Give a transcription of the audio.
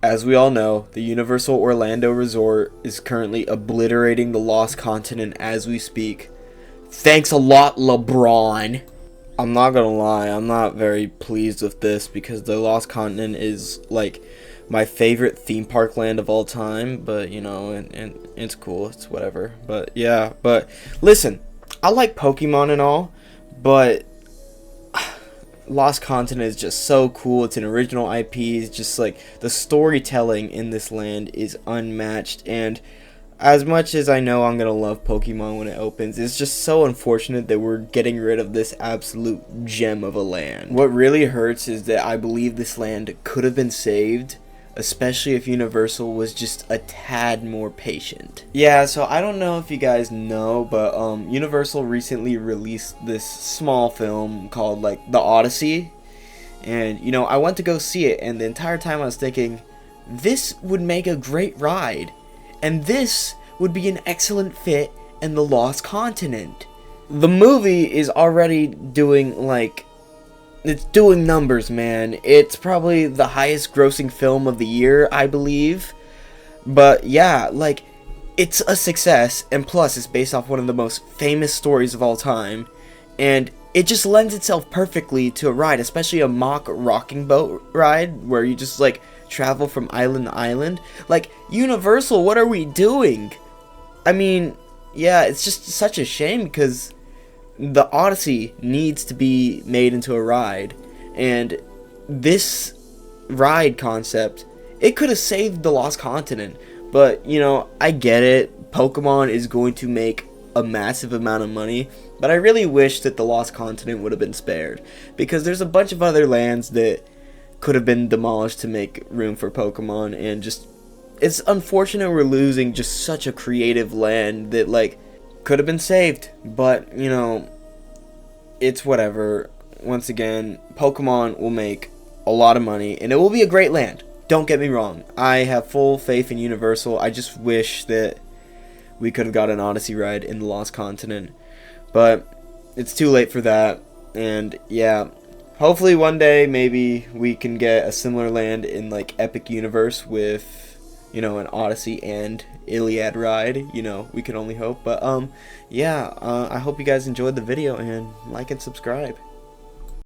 As we all know, the Universal Orlando Resort is currently obliterating the Lost Continent as we speak. Thanks a lot, LeBron. I'm not gonna lie, I'm not very pleased with this because the Lost Continent is like my favorite theme park land of all time, but you know, and it's cool, it's whatever. But yeah, but listen, I like Pokemon and all, but Lost Continent is just so cool. It's an original IP. It's just like the storytelling in this land is unmatched. And as much as I know I'm going to love Pokemon when it opens, it's just so unfortunate that we're getting rid of this absolute gem of a land. What really hurts is that I believe this land could have been saved, especially if Universal was just a tad more patient. Yeah, so I don't know if you guys know, but Universal recently released this small film called like the Odyssey, and you know, I went to go see it, and the entire time I was thinking, this would make a great ride, and this would be an excellent fit in the Lost Continent. The movie is already doing like, it's doing numbers, man. It's probably the highest grossing film of the year, I believe. But yeah, like, it's a success, and plus it's based off one of the most famous stories of all time, and it just lends itself perfectly to a ride, especially a mock rocking boat ride where you just like travel from island to island. Like, Universal, what are we doing? I mean, yeah, it's just such a shame because the Odyssey needs to be made into a ride, and this ride concept, it could have saved the Lost Continent. But you know, I get it, Pokemon is going to make a massive amount of money, but I really wish that the Lost Continent would have been spared, because there's a bunch of other lands that could have been demolished to make room for Pokemon, and just, it's unfortunate we're losing just such a creative land that like could have been saved. But you know, it's whatever. Once again, Pokemon will make a lot of money, and it will be a great land. Don't get me wrong, I have full faith in Universal. I just wish that we could have got an Odyssey ride in the Lost Continent, but it's too late for that. And yeah, hopefully one day maybe we can get a similar land in like Epic Universe with, you know, an Odyssey and Iliad ride. You know, we can only hope. But yeah, I hope you guys enjoyed the video, and like and subscribe.